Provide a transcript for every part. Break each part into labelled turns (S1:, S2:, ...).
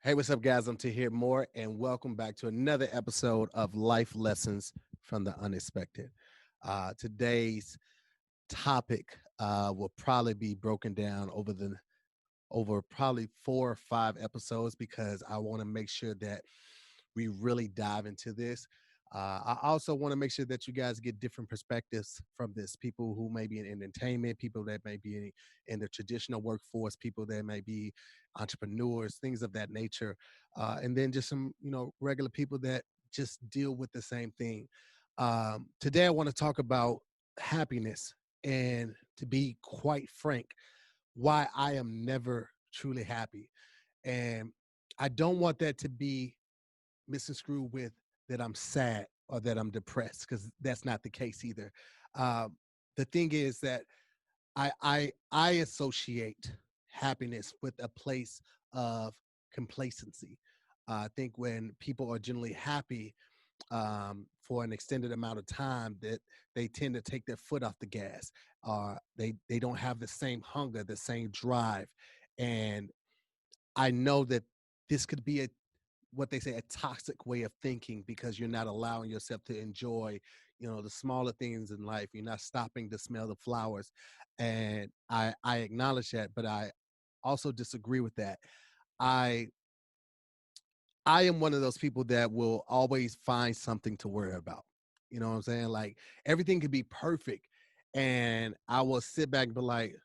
S1: Hey, what's up, guys? I'm Tahir More, and welcome back to another episode of Life Lessons from the Unexpected. Today's topic will probably be broken down over probably 4 or 5 episodes because I want to make sure that we really dive into this. I also want to make sure that you guys get different perspectives from this. People who may be in entertainment, people that may be in the traditional workforce, people that may be entrepreneurs, things of that nature, and then just some regular people that just deal with the same thing. Today, I want to talk about happiness, and to be quite frank, why I am never truly happy. And I don't want that to be misconstrued with that I'm sad or that I'm depressed, because that's not the case either. Um, the thing is that I associate happiness with a place of complacency. I think when people are generally happy for an extended amount of time, that they tend to take their foot off the gas. They don't have the same hunger, the same drive, and I know that this could be a what they say a toxic way of thinking, because you're not allowing yourself to enjoy the smaller things in life. You're not stopping to smell the flowers, and I acknowledge that, but I also disagree with that. I i am one of those people that will always find something to worry about. You know what I'm saying? Like, everything could be perfect, and I will sit back and be like,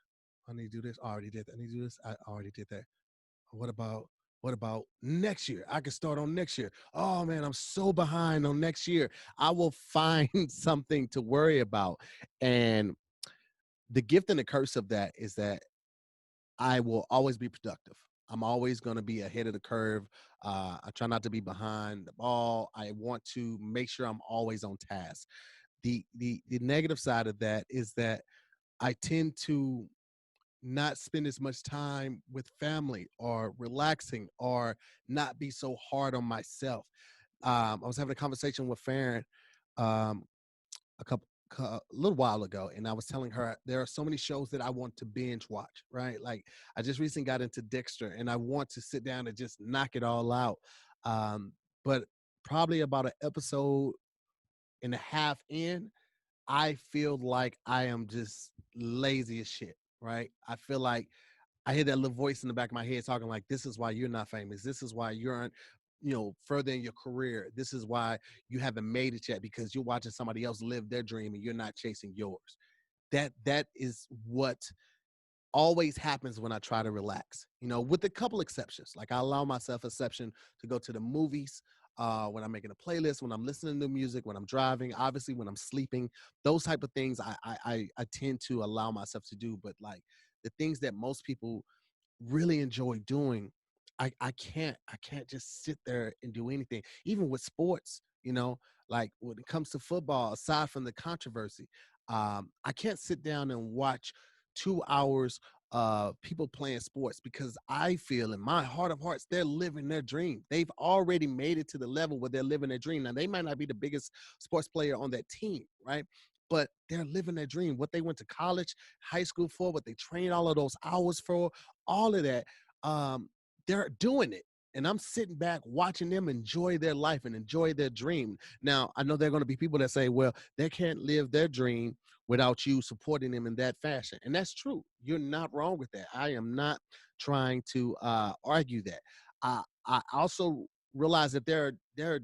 S1: I need to do this, I already did that. I need to do this, I already did that. What about next year? I can start on next year. Oh man, I'm so behind on next year. I will find something to worry about. And the gift and the curse of that is that I will always be productive. I'm always going to be ahead of the curve. I try not to be behind the ball. I want to make sure I'm always on task. The negative side of that is that I tend to not spend as much time with family or relaxing, or not be so hard on myself. I was having a conversation with Farron um, a little while ago, and I was telling her there are so many shows that I want to binge watch. Right, like I just recently got into Dexter, and I want to sit down and just knock it all out. Um, but probably about an episode and a half in, I feel like I am just lazy as shit. Right, I feel like I hear that little voice in the back of my head talking like, "This is why you're not famous. This is why you aren't, further in your career. This is why you haven't made it yet, because you're watching somebody else live their dream and you're not chasing yours." That is what always happens when I try to relax. With a couple exceptions. Like, I allow myself exception to go to the movies. When I'm making a playlist, when I'm listening to music, when I'm driving, obviously when I'm sleeping, those type of things I tend to allow myself to do. But like the things that most people really enjoy doing, I can't just sit there and do anything. Even with sports, like when it comes to football, aside from the controversy, I can't sit down and watch 2 hours people playing sports, because I feel in my heart of hearts they're living their dream. They've already made it to the level where they're living their dream. Now, they might not be the biggest sports player on that team, right? But they're living their dream. What they went to college, high school for, what they trained all of those hours for, all of that, um, they're doing it. And I'm sitting back watching them enjoy their life and enjoy their dream. Now, I know there are going to be people that say, well, they can't live their dream without you supporting them in that fashion. And that's true. You're not wrong with that. I am not trying to argue that. I also realize that there are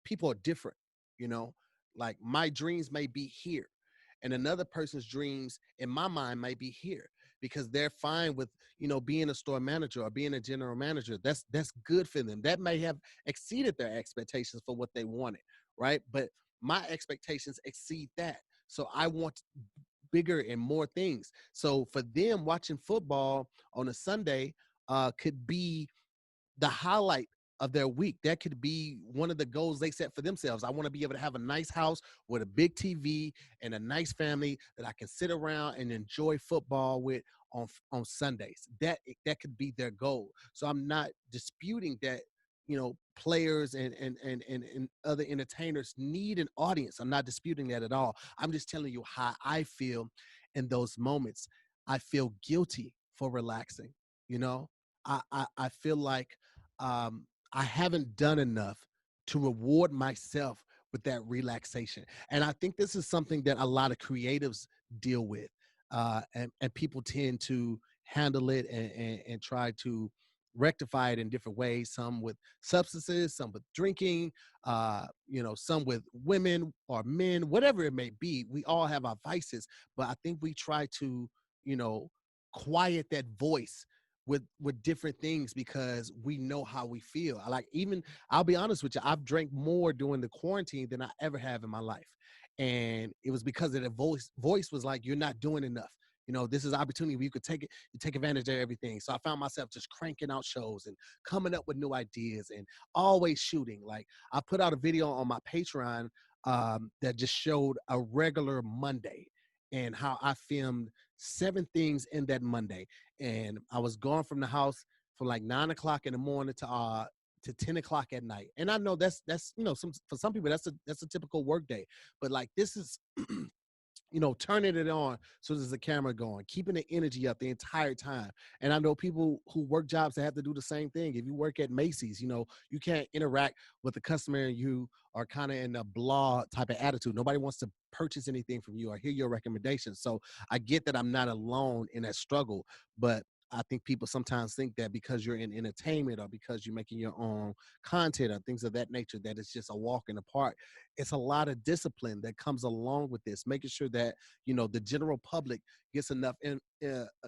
S1: people are different, you know, like my dreams may be here, and another person's dreams in my mind might be here, because they're fine with being a store manager or being a general manager. That's good for them. That may have exceeded their expectations for what they wanted, right? But my expectations exceed that, so I want bigger and more things. So for them, watching football on a Sunday could be the highlight of their week. That could be one of the goals they set for themselves. I want to be able to have a nice house with a big TV and a nice family that I can sit around and enjoy football with on Sundays. That could be their goal. So I'm not disputing that players and other entertainers need an audience. I'm not disputing that at all. I'm just telling you how I feel in those moments. I feel guilty for relaxing. you know I feel like I haven't done enough to reward myself with that relaxation. And I think this is something that a lot of creatives deal with. And people tend to handle it and try to rectify it in different ways, some with substances, some with drinking, some with women or men, whatever it may be. We all have our vices, but I think we try to, you know, quiet that voice with different things because we know how we feel. I like, even I'll be honest with you, I've drank more during the quarantine than I ever have in my life. And it was because of the voice was like, you're not doing enough. This is opportunity where you could take it, you take advantage of everything. So I found myself just cranking out shows and coming up with new ideas and always shooting. Like, I put out a video on my Patreon that just showed a regular Monday and how I filmed 7 things in that Monday. And I was gone from the house from like 9 o'clock in the morning to 10 o'clock at night. And I know that's for some people that's a typical work day, but like, this is turning it on so there's a camera going, keeping the energy up the entire time. And I know people who work jobs that have to do the same thing. If you work at Macy's, you can't interact with the customer and you are kind of in a blah type of attitude. Nobody wants to purchase anything from you or hear your recommendations. So I get that I'm not alone in that struggle, but I think people sometimes think that because you're in entertainment or because you're making your own content or things of that nature, that it's just a walk in the park. It's a lot of discipline that comes along with this, making sure that the general public gets enough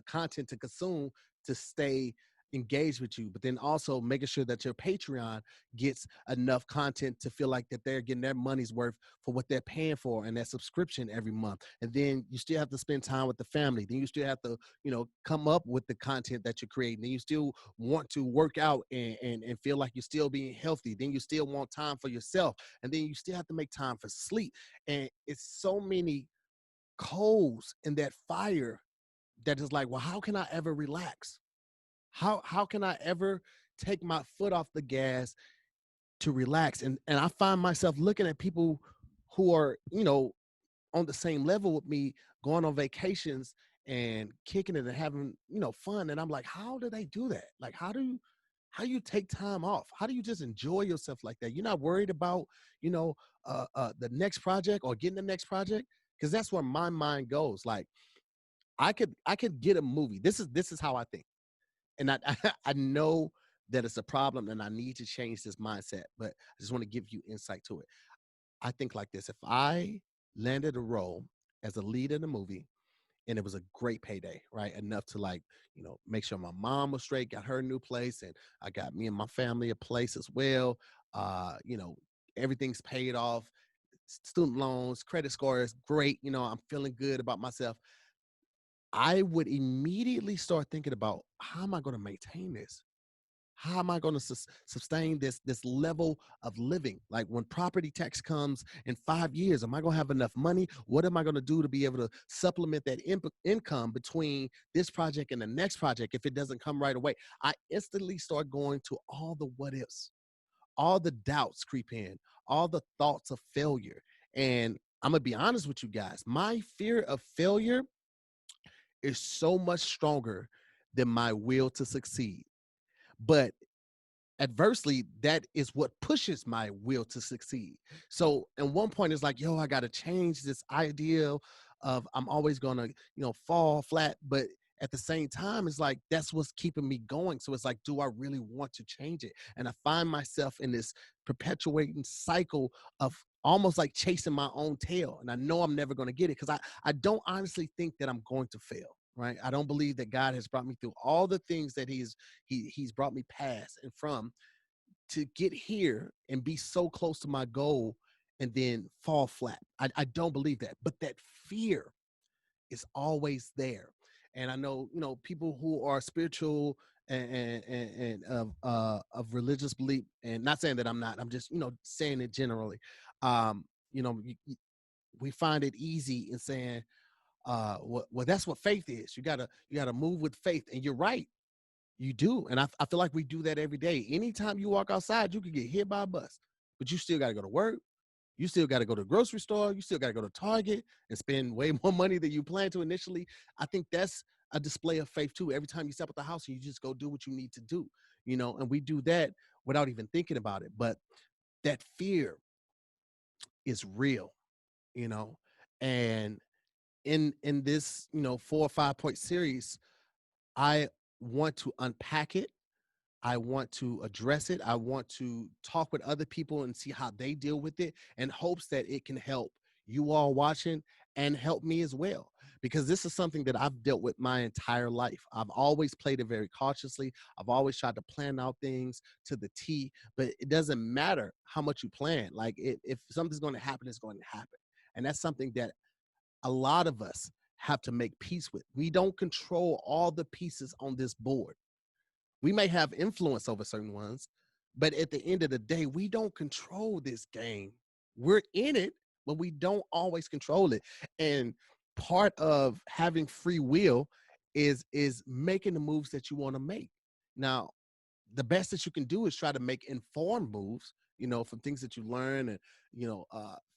S1: content to consume to stay engaged with you, but then also making sure that your Patreon gets enough content to feel like that they're getting their money's worth for what they're paying for and that subscription every month. And then you still have to spend time with the family. Then you still have to come up with the content that you're creating. Then you still want to work out and feel like you're still being healthy. Then you still want time for yourself, and then you still have to make time for sleep. And it's so many coals in that fire that is like, well, how can I ever relax? How can I ever take my foot off the gas to relax? And I find myself looking at people who are, on the same level with me, going on vacations and kicking it and having, fun. And I'm like, how do they do that? Like, how do you take time off? How do you just enjoy yourself like that? You're not worried about, the next project or getting the next project? Because that's where my mind goes. Like, I could get a movie. This is how I think. And I know that it's a problem and I need to change this mindset, but I just want to give you insight to it. I think like this: if I landed a role as a lead in a movie and it was a great payday, right? Enough to, like, make sure my mom was straight, got her a new place, and I got me and my family a place as well. Uh, you know, Everything's paid off, student loans, credit score is great. I'm feeling good about myself. I would immediately start thinking about, how am I going to maintain this? How am I going to sustain this level of living? Like, when property tax comes in 5 years, am I going to have enough money? What am I going to do to be able to supplement that income between this project and the next project if it doesn't come right away? I instantly start going to all the what ifs, all the doubts creep in, all the thoughts of failure. And I'm going to be honest with you guys, my fear of failure is so much stronger than my will to succeed. But adversely, that is what pushes my will to succeed. So at one point, it's like, yo, I got to change this idea of I'm always going to, fall flat. But at the same time, it's like, that's what's keeping me going. So it's like, do I really want to change it? And I find myself in this perpetuating cycle of almost like chasing my own tail. And I know I'm never going to get it because I don't honestly think that I'm going to fail. Right. I don't believe that God has brought me through all the things that he's brought me past and from to get here and be so close to my goal and then fall flat. I don't believe that. But that fear is always there. And I know, people who are spiritual and of religious belief, and not saying that I'm not, I'm just, saying it generally. Um, you know, we find it easy in saying, well, that's what faith is. You gotta move with faith. And you're right. You do. And I feel like we do that every day. Anytime you walk outside, you could get hit by a bus, but you still got to go to work. You still got to go to the grocery store. You still got to go to Target and spend way more money than you planned to initially. I think that's a display of faith too. Every time you step out the house, you just go do what you need to do. and we do that without even thinking about it. But that fear is real, you know, and in this, 4 or 5 point series, I want to unpack it. I want to address it. I want to talk with other people and see how they deal with it in hopes that it can help you all watching and help me as well. Because this is something that I've dealt with my entire life. I've always played it very cautiously. I've always tried to plan out things to the T, but it doesn't matter how much you plan. Like if something's going to happen, it's going to happen. And that's something that a lot of us have to make peace with. We don't control all the pieces on this board. We may have influence over certain ones, but at the end of the day, we don't control this game. We're in it, but we don't always control it. And part of having free will is making the moves that you want to make. Now, the best that you can do is try to make informed moves, from things that you learn and,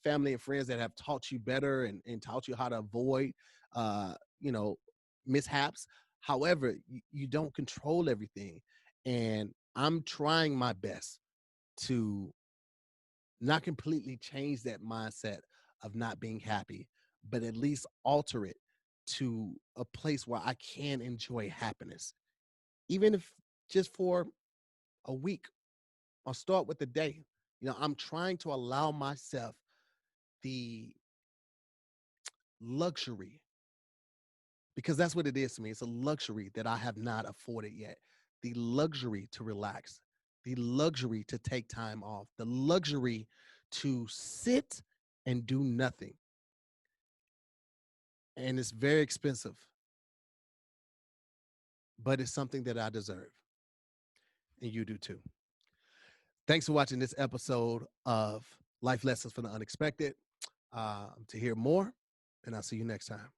S1: family and friends that have taught you better and taught you how to avoid, uh, you know, mishaps. However, you don't control everything. And I'm trying my best to not completely change that mindset of not being happy, but at least alter it to a place where I can enjoy happiness, even if just for a week. I'll start with the day. I'm trying to allow myself the luxury, because that's what it is to me. It's a luxury that I have not afforded yet. The luxury to relax, the luxury to take time off, the luxury to sit and do nothing. And it's very expensive, but it's something that I deserve. And you do too. Thanks for watching this episode of Life Lessons from the Unexpected. To hear more, and I'll see you next time.